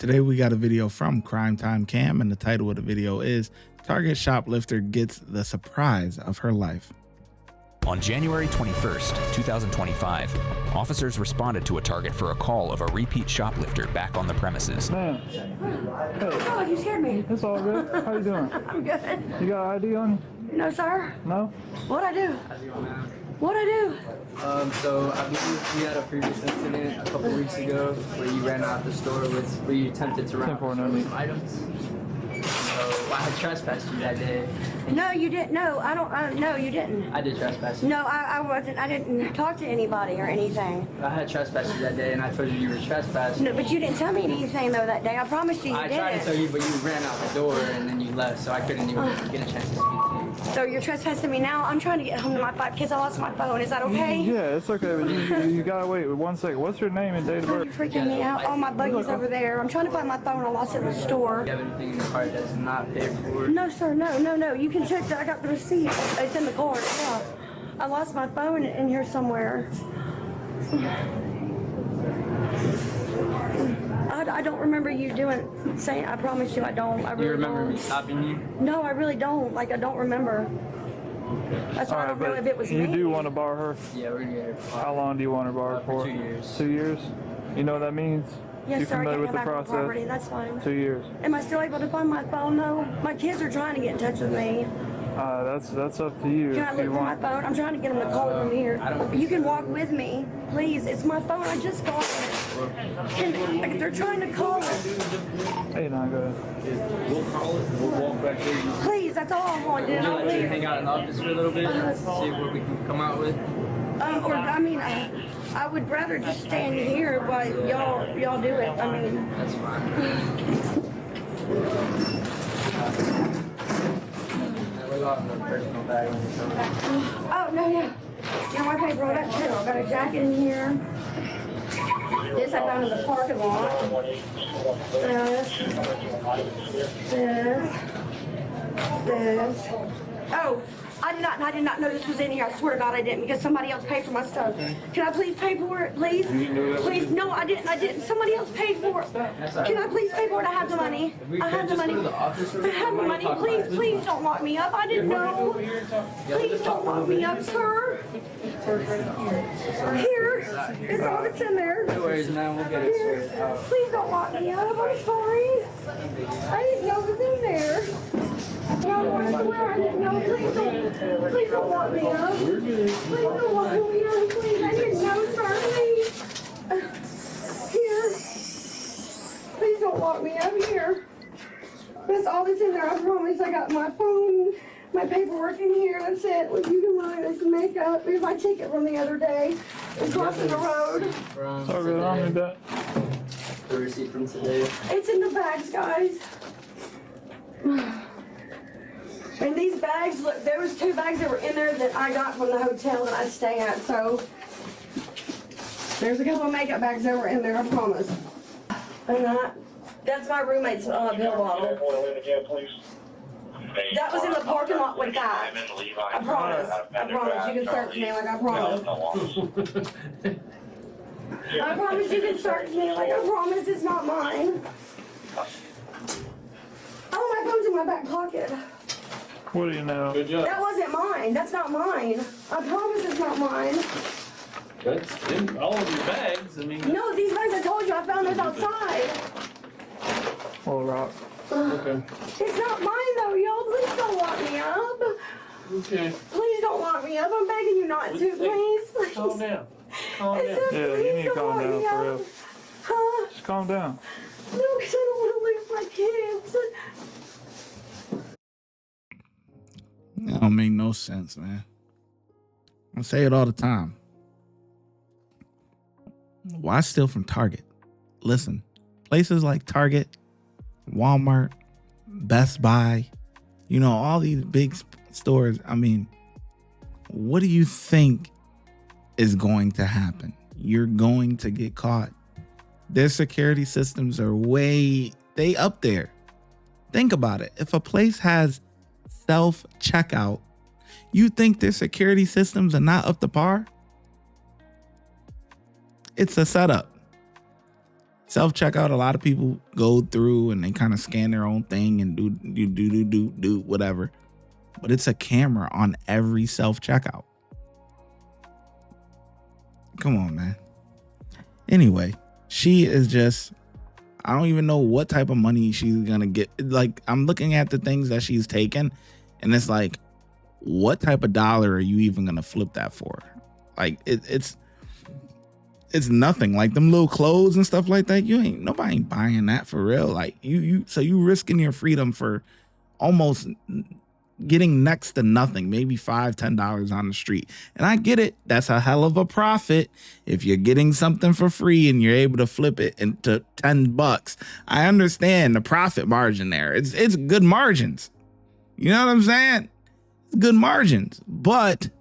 Today we got a video from Crime Time Cam, and the title of the video is Target Shoplifter Gets the Surprise of Her Life. On January 21st, 2025, officers responded to a Target for a call of a repeat shoplifter back on the premises. Man. Oh, you scared me. It's all good. How you doing? I'm good. You got ID on you? No, sir. No? What'd I do? What'd I do? So I believe we had a previous incident a couple weeks ago where you ran out the store where you attempted to run out with some items. So I had trespassed you that day. No, you didn't. No, I don't. No, you didn't. I did trespass you. No, I wasn't. I didn't talk to anybody or anything. I had trespassed you that day, and I told you were trespassed. No, but you didn't tell me anything though that day. I promised you. I tried to tell you, but you ran out the door and then you left, so I couldn't even get a chance to speak to you. So you're trespassing me now? I'm trying to get home to my 5 kids. I lost my phone. Is that okay? Yeah, it's okay, but you gotta wait 1 second. What's your name and date of You're birth? freaking me out. Oh, my buggy's over there. I'm trying to find my phone. I lost it in the store. Do you have anything in the car that's not paid for? No, sir. No. You can check that. I got the receipt. It's in the car. Yeah. I lost my phone in here somewhere. I don't remember you saying. I promise you, I don't. I really Do you remember don't. me stopping you? No, I really don't. Like, I don't remember. That's why I don't know if it was you me. do want to bar her? Yeah, we're gonna get her. How long do you want her barred for? 2 years. 2 years? You know what that means? Yes, you sir. I familiar can't with go the back on process? property. That's fine. 2 years. Am I still able to find my phone though? My kids are trying to get in touch with me. That's up to you. Can I if look you for my want. phone? I'm trying to get them to call from here. You can walk with me, please. It's my phone. I just got it. They're trying to call it. Hey, now go ahead. We'll call it. We'll walk back there. Please, that's all I want to do. Would you I'll like to leave. hang out in the office for a little bit? See what we can come out with? I would rather just stand here while y'all do it. I mean, That's fine. We're off the personal bag on your phone. oh no, yeah. Yeah, my paper all that too. I got a jacket in here. This I found in the parking lot. This. Oh, I did not know this was in here. I swear to God I didn't, because somebody else paid for my stuff. Can I please pay for it, please? Please, no, I didn't. Somebody else paid for it. Can I please pay for it? I have the money. I have the money. I have the money. Please don't lock me up. I didn't know. Please don't lock me up, sir. Here is all that's in there. No worries, man. We'll get it sorted out. Please don't lock me up. I'm sorry. I didn't know it was in there. No, I swear I didn't know. Please don't lock me up. Please don't lock me up. Please, I didn't know, sir. Please. Here. Please don't lock me up here. That's all that's in there. I promise. I got my phone, my paperwork in here. That's it. With you to mine, that's makeup. Here's my ticket from the other day. It's crossing the road. From So good on me, that. the receipt from today. It's in the bags, guys. And these bags, look, there was 2 bags that were in there that I got from the hotel that I stay at, so there's a couple of makeup bags that were in there, I promise. And that's my roommate's pill bottle. That was in the parking lot with that. I promise. I promise. You can search me like I promised. I promise you can search me like I promised. It's not mine. Oh, my phone's in my back pocket. What do you know? Good job. That wasn't mine. That's not mine. I promise it's not mine. That's in all of your bags. I mean, No, these bags I told you I found those outside. Well, Rock. okay. It's not mine though, y'all. Please don't lock me up. Okay. Please don't lock me up. I'm begging you not to, please. Please. Calm down. Calm It down. says, Yeah, please you need to don't calm lock down me for up. real. Huh? Just calm down. No, because I don't want to lose my kids. That don't make no sense, man. I say it all the time. Why steal from Target? Listen, places like Target, Walmart, Best Buy, all these big stores. I mean, what do you think is going to happen? You're going to get caught. Their security systems are they up there. Think about it. If a place has self-checkout, you think their security systems are not up to par? It's a setup. self-checkout, a lot of people go through and they kind of scan their own thing and do whatever. But it's a camera on every self-checkout. Come on, man. Anyway, she is just, I don't even know what type of money she's gonna get. Like, I'm looking at the things that she's taken, and it's like, what type of dollar are you even gonna flip that for? Like, it's nothing. Like them little clothes and stuff like that. Nobody ain't buying that for real. Like so you risking your freedom for almost getting next to nothing, maybe $5-10 on the street. And I get it. That's a hell of a profit. If you're getting something for free and you're able to flip it into $10, I understand the profit margin there. It's good margins. You know what I'm saying? It's good margins, but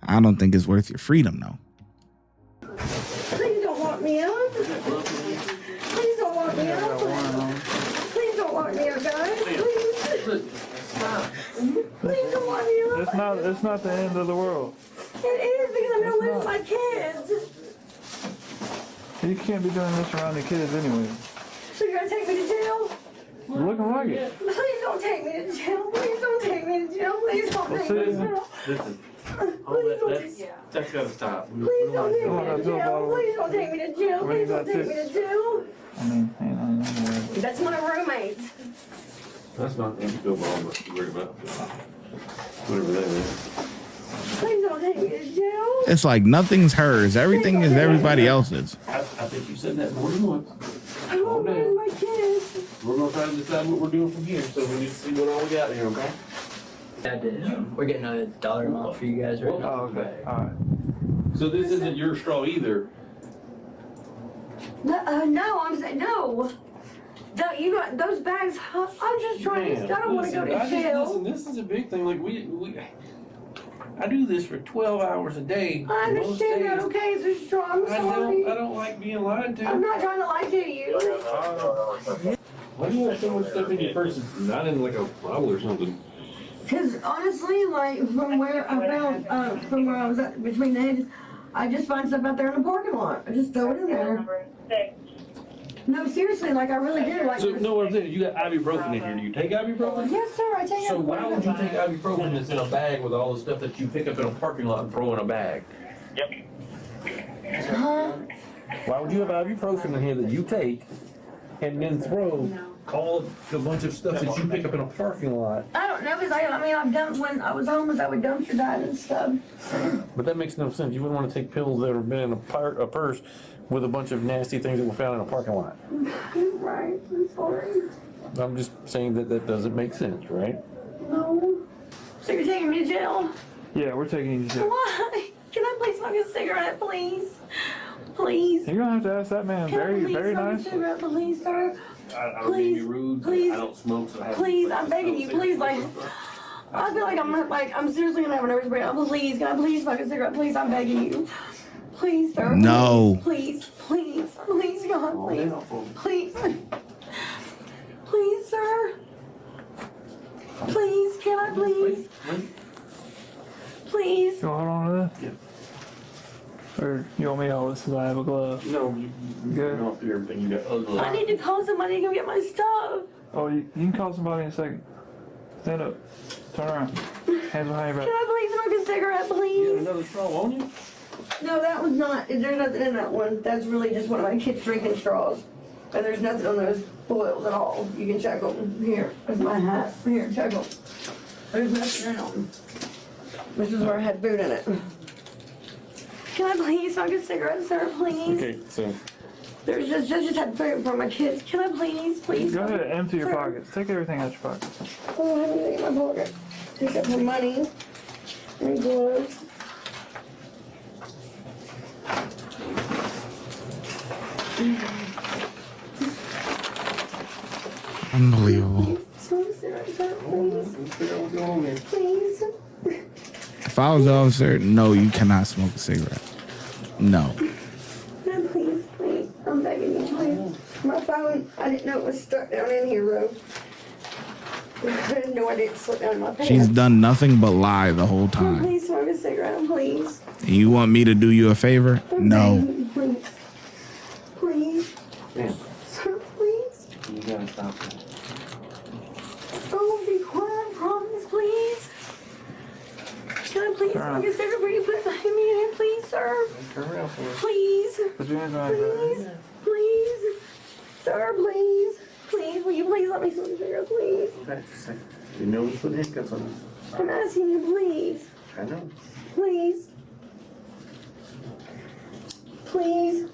I don't think it's worth your freedom though. Please don't lock me up. Please don't lock me up. Please don't lock me up, guys. Please. Please don't lock me up. It's not the end of the world. It is because I'm gonna lose my kids. You can't be doing this around the kids anyway. So you're gonna take me to jail? Looking like it. Please don't take me to jail. Please don't take me to jail. Please don't take me to jail. Listen, Please don't. that's gotta stop. Please don't take me to jail. Please don't take me to jail. Please don't take me to jail. I mean, hang on. That's my roommate. That's not the end of all to worry about. Whatever that is. Please don't take me to jail. It's like nothing's hers. Everything is everybody else's. I think you said that more than once. I won't lose my kids. We're gonna try to decide what we're doing from here, so we need to see what all we got here, okay? We're getting a dollar amount for you guys right now. Oh, okay. All right. So this isn't your straw either. No, I'm saying no. You got those bags. I'm just trying to. I don't want to go to jail. Listen, this is a big thing. Like I do this for 12 hours a day. I understand that. Okay, it's a straw. I'm sorry. I don't like being lied to. I'm not trying to lie to you. Why do you have so much stuff in your purse? Not in like a bottle or something. Because honestly, like from where I found, from where I was at between the hedges, I just find stuff out there in the parking lot. I just throw it in there. No, seriously, like I really do. Like. So no, what I'm saying, you got ibuprofen in here. Do you take ibuprofen? Yes, sir. I take it. So why would you take ibuprofen that's in a bag with all the stuff that you pick up in a parking lot and throw in a bag? Huh? Why would you have ibuprofen in here that you take and then throw all the bunch of stuff that you pick up in a parking lot? I don't know, because I've done, when I was homeless, I would dumpster dive and stuff. But that makes no sense. You wouldn't want to take pills that have been in a purse with a bunch of nasty things that were found in a parking lot. Right, I'm sorry. I'm just saying that doesn't make sense, right? No. So you're taking me to jail? Yeah, we're taking you to jail. Why? Can I please smoke a cigarette, please? Please. You're gonna have to ask that man Can I very, please very smoke nice. a cigarette, please, sir? I don't mean to be rude. Please. I don't smoke, so I have Please, I'm begging you, please, like, I feel like I'm seriously gonna have a nervous breakdown. Please, can I please smoke a cigarette? Please, I'm begging you. Please, sir. No. Please, please, please, God, please. Please. Please, sir. Please, can I please? Please. You want to hold on to this? Yeah. Or you want me to hold this because I have a glove? No, you Good. off your everything. You got ugly. I need to call somebody to go get my stuff. Oh, you can call somebody in a second. Stand up. Turn around. Hands behind your Can back. I please smoke a cigarette, You got please? another straw, won't you? No, that was not. There's nothing in that one. That's really just one of my kids' drinking straws. And there's nothing on those boils at all. You can check them. Here, there's my hat. Here, check them. There's nothing in them. This is where I had food in it. Can I please smoke a cigarette, sir, please? Okay, so. There's just had food for my kids. Can I please? Go ahead, empty your Sir. pockets. Take everything out your pockets. Oh, I have anything in my pocket. Take up my money and gloves. Unbelievable. Smoke a cigarette, sir, please. Let's figure out what's going on there. Please. If I was the officer, no, you cannot smoke a cigarette. No. No, please. I'm begging you, please. My phone, I didn't know it was stuck down in here, though. I didn't know I didn't slip down in my pants. She's done nothing but lie the whole Can I time. please smoke a cigarette, please? And you want me to do you a favor? I'm No. begging you, please. Please. gotta stop that. Oh, be quiet, promise, please. Can I please get everybody put behind me in, please, sir? Turn around for us. Please. Put your hands behind your Please. back. Please. Sir, please. Please, will you please let me smoke a cigarette, please? Okay, just a second. You know you put handcuffs on us. I'm asking you, please. I know. Please. Please.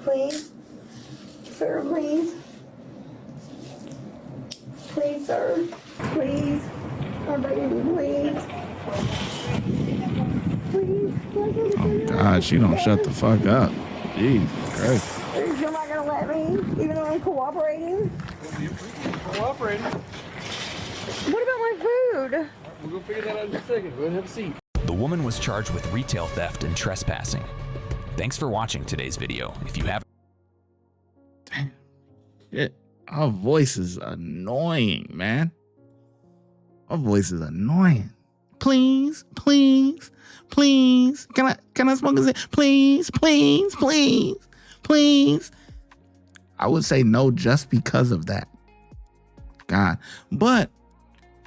Please. Sir, please. Please, sir. Please. I'm begging you, please. Please. Oh God, she don't shut the fuck up. Jesus Christ. You're not gonna let me, even though I'm cooperating? Cooperating. What about my food? We'll go figure that out in a second. Go ahead and have a seat. The woman was charged with retail theft and trespassing. Thanks for watching today's video. If you haven't Shit. Her voice is annoying, man. Her voice is annoying. Please, please, please. Can I smoke a cigarette? Please, please, please, please. I would say no just because of that. God. But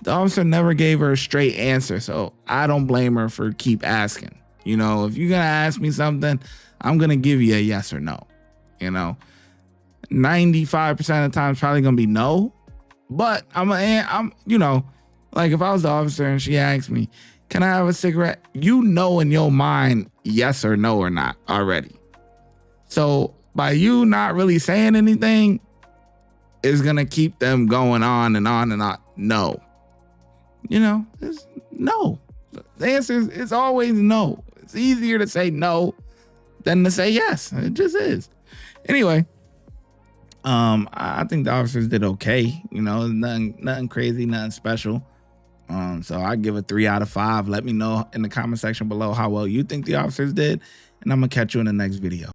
the officer never gave her a straight answer, so I don't blame her for keep asking. You know, if you're gonna ask me something, I'm gonna give you a yes or no. You know, 95% of the time it's probably gonna be no, but I'm you know, like if I was the officer and she asked me, can I have a cigarette? You know in your mind yes or no or not already. So by you not really saying anything is gonna keep them going on and on and on. No. You know, it's no. The answer is always no. It's easier to say no than to say yes. It just is. Anyway, I think the officers did okay. You know, nothing crazy, nothing special. So I give it 3 out of 5. Let me know in the comment section below how well you think the officers did, and I'm gonna catch you in the next video.